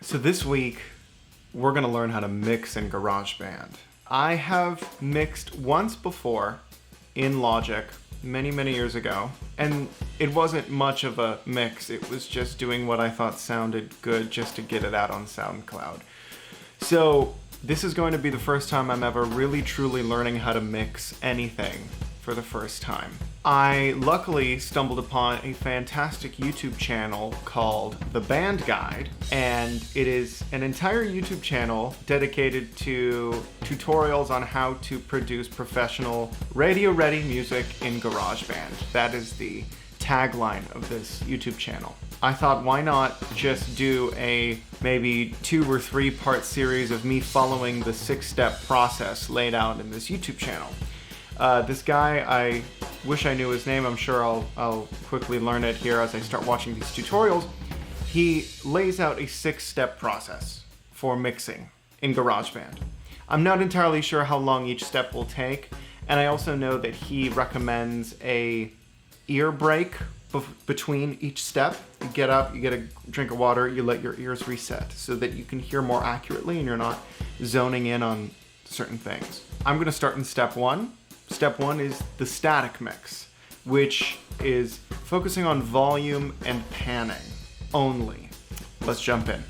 So this week, we're gonna learn how to mix in GarageBand. I have mixed once before in Logic many years ago, and it wasn't much of a mix. It was just doing what I thought sounded good just to get it out on SoundCloud. So this is going to be the first time I'm ever really truly learning how to mix anything for the first time. I luckily stumbled upon a fantastic YouTube channel called The Band Guide, and it is an entire YouTube channel dedicated to tutorials on how to produce professional radio-ready music in GarageBand. That is the tagline of this YouTube channel. I thought, why not just do a maybe 2 or 3 part series of me following the 6-step process laid out in this YouTube channel. This guy, I wish I knew his name. I'm sure I'll quickly learn it here as I start watching these tutorials. He lays out a 6-step process for mixing in GarageBand. I'm not entirely sure how long each step will take, and I also know that he recommends a ear break between each step. You get up, you get a drink of water, you let your ears reset so that you can hear more accurately and you're not zoning in on certain things. I'm gonna start in step 1. Step 1 is the static mix, which is focusing on volume and panning only. Let's jump in.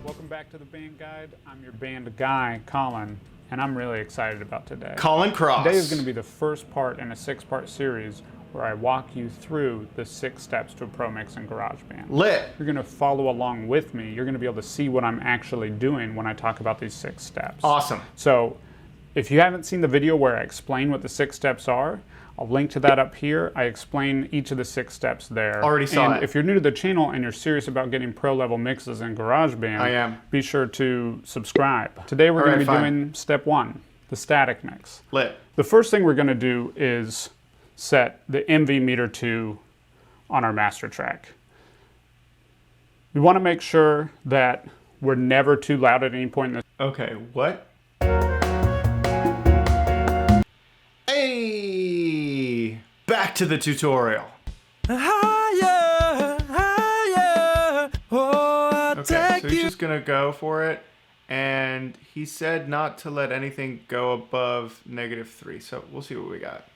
Welcome back to the Band Guide. I'm your band guy, Colin, and I'm really excited about today. Colin Cross. Today is going to be the first part in a 6-part series where I walk you through the 6 steps to a pro mix in GarageBand. Lit. You're going to follow along with me. You're going to be able to see what I'm actually doing when I talk about these 6 steps. Awesome. So if you haven't seen the video where I explain what the 6 steps are, I'll link to that up here. I explain each of the 6 steps there. Already saw it. If you're new to the channel and you're serious about getting pro-level mixes in GarageBand, I am. Be sure to subscribe. Today we're going to be doing step 1, the static mix. Lit. The first thing we're going to do is set the MV meter to on our master track. We want to make sure that we're never too loud at any point in this. Okay, what? Hey! Back to the tutorial. Higher, higher, oh, Okay, so he's just gonna go for it, and he said not to let anything go above -3, so we'll see what we got.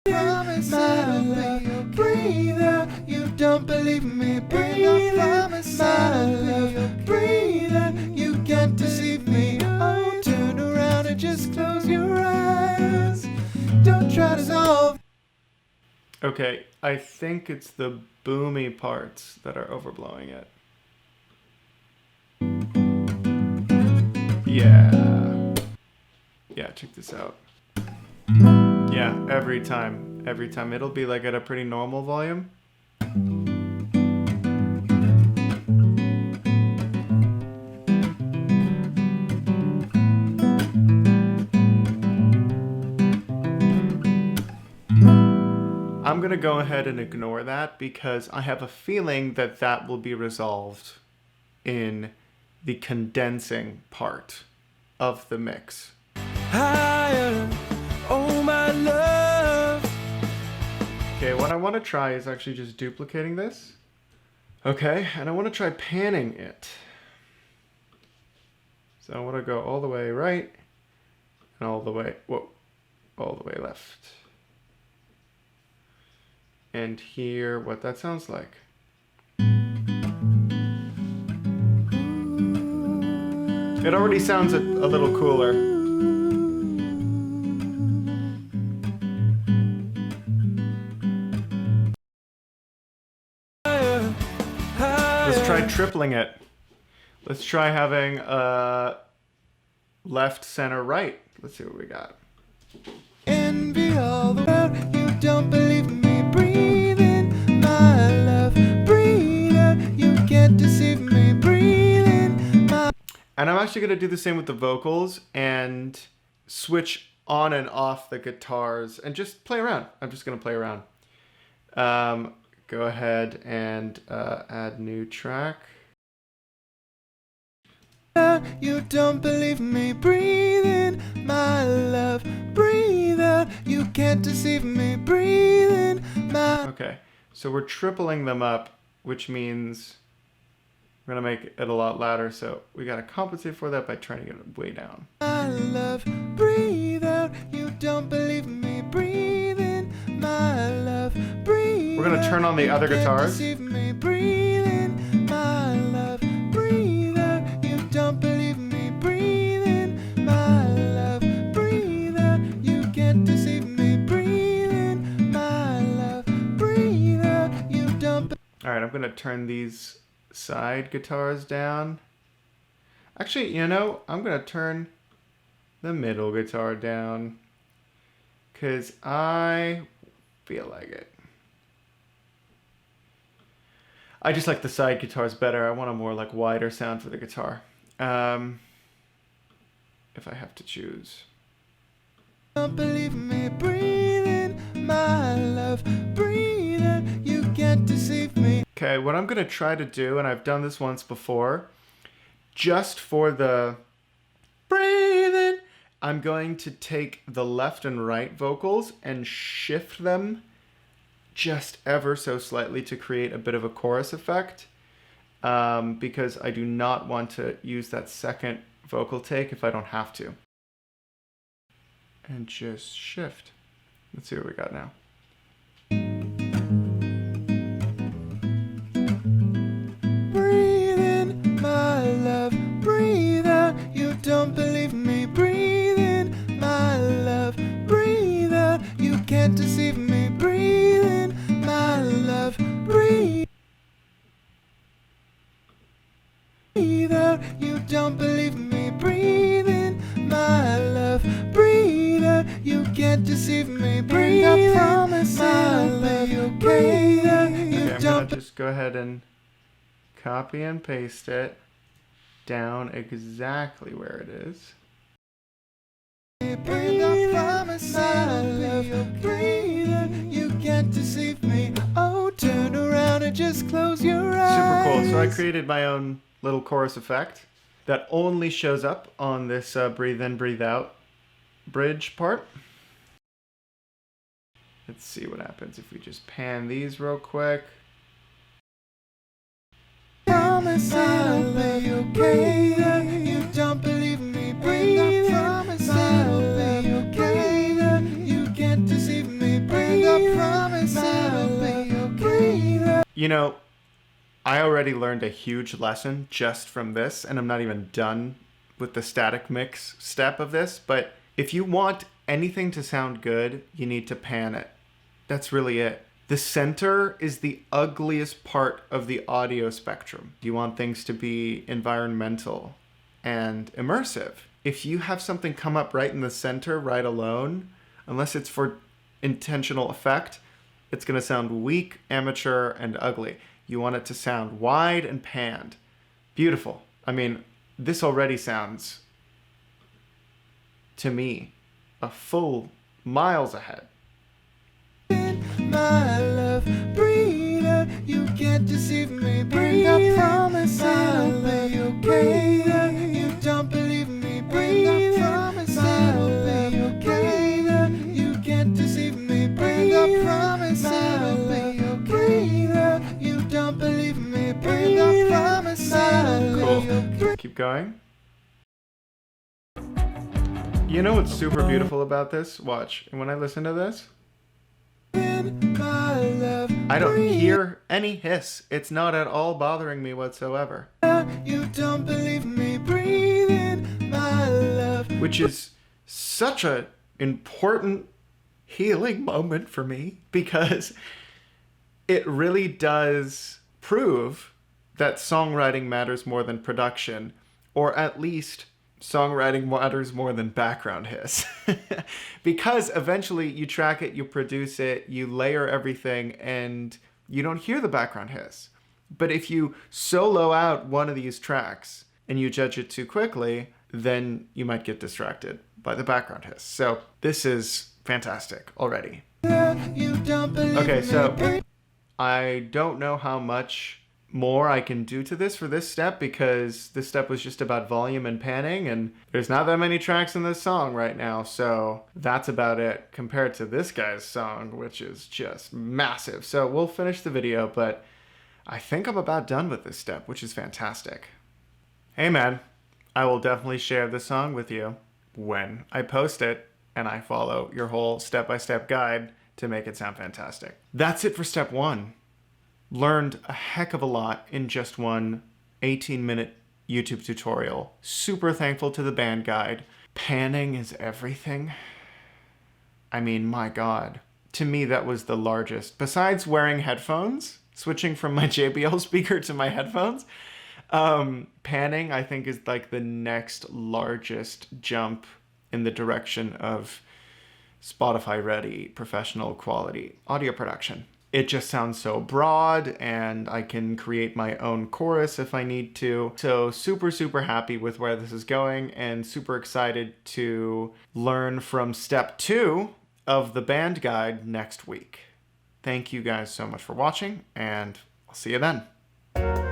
Promise I'll be your breather. You don't believe me, breathe. Promise I'll be your breather. You can't deceive me. Oh, turn around and just close your eyes. Don't try to solve. Okay, I think it's the boomy parts that are overblowing it. Yeah, check this out. Yeah, every time. It'll be like at a pretty normal volume. I'm gonna go ahead and ignore that because I have a feeling that that will be resolved in the condensing part of the mix. Higher, oh my love. Okay, what I want to try is actually just duplicating this. Okay, and I want to try panning it. So I want to go all the way right and all the way left. And hear what that sounds like. It already sounds a little cooler. Let's try tripling it. Let's try having left, center, right. Let's see what we got. Envy all the world. You don't believe me, breathe in my love. Breathe out. You can't deceive me, breathe in my. And I'm actually going to do the same with the vocals and switch on and off the guitars and just play around. I'm just going to play around. Go ahead and add new track. You don't believe me, breathe in my love. Breathe out. You can't deceive me, breathe in my Okay, so we're tripling them up, which means we're gonna make it a lot louder, so we gotta compensate for that by turning it way down. My love, breathe out. You don't believe me. Breathe in. My love, breathe. We're gonna turn on the other guitars. Deceive me. Breathe in. My love, breathe out. You don't believe me. Breathe in. My love, breathe out. You can't deceive me. Breathe in. My love, breathe out. You don't. All right, I'm gonna turn these side guitars down. Actually, you know, I'm gonna turn the middle guitar down because I feel like it. I just like the side guitars better. I want a more like wider sound for the guitar. If I have to choose. Don't believe me, breathe in, my love, breathe in, you can't deceive me. Okay, what I'm gonna try to do, and I've done this once before, just for the breathe in, I'm going to take the left and right vocals and shift them just ever so slightly to create a bit of a chorus effect, because I do not want to use that second vocal take if I don't have to. And just shift. Let's see what we got now. Breathe in, my love, breathe out, you don't believe me. Breathe in, my love, breathe out, you can't deceive me. Breathe in, my love, breathe out, you don't believe me. Breathe in, my love, breathe out, you can't deceive me. Breathe in, I promise my love, breathe out, you Okay, I'm don't. gonna just go ahead and copy and paste it down exactly where it is. Breathe, I promise my love, breathe out, you can't deceive me. Oh, turn around and just close your eyes. Super cool. So I created my own little chorus effect that only shows up on this breathe in, breathe out bridge part. Let's see what happens if we just pan these real quick. Promise I'll be okay. You don't believe me, breathe. I promise I'll be okay. You can't deceive me, breathe. I promise I'll be okay. You know, I already learned a huge lesson just from this, and I'm not even done with the static mix step of this, but if you want anything to sound good, you need to pan it. That's really it. The center is the ugliest part of the audio spectrum. You want things to be environmental and immersive. If you have something come up right in the center, right alone, unless it's for intentional effect, it's gonna sound weak, amateur, and ugly. You want it to sound wide and panned. Beautiful. I mean, this already sounds, to me, a full miles ahead. My love, breathe out, you can't deceive me, breathe. I promise I'll be okay. You don't believe me, breathe. I promise I'll be okay. You can't deceive me, breathe. I promise I'll be okay. You don't believe me, breathe. I promise I'll be okay. Cool. Keep going. You know what's super beautiful about this? Watch. And when I listen to this, I don't hear any hiss. It's not at all bothering me whatsoever. You don't believe me, breathe in, my love. Which is such an important healing moment for me, because it really does prove that songwriting matters more than production, or at least songwriting matters more than background hiss. Because eventually you track it, you produce it, you layer everything, and you don't hear the background hiss. But if you solo out one of these tracks and you judge it too quickly, then you might get distracted by the background hiss. So this is fantastic already. Okay, so I don't know how much more I can do to this for this step, because this step was just about volume and panning, and there's not that many tracks in this song right now, so that's about it compared to this guy's song, which is just massive. So we'll finish the video, but I think I'm about done with this step, which is fantastic. Hey man, I will definitely share this song with you when I post it and I follow your whole step-by-step guide to make it sound fantastic. That's it for step 1. Learned a heck of a lot in just one 18-minute YouTube tutorial. Super thankful to the band guide. Panning is everything. I mean, my God. To me, that was the largest. Besides wearing headphones, switching from my JBL speaker to my headphones, panning, I think, is like the next largest jump in the direction of Spotify-ready professional quality audio production. It just sounds so broad, and I can create my own chorus if I need to. So super, super happy with where this is going, and super excited to learn from step 2 of the band guide next week. Thank you guys so much for watching, and I'll see you then.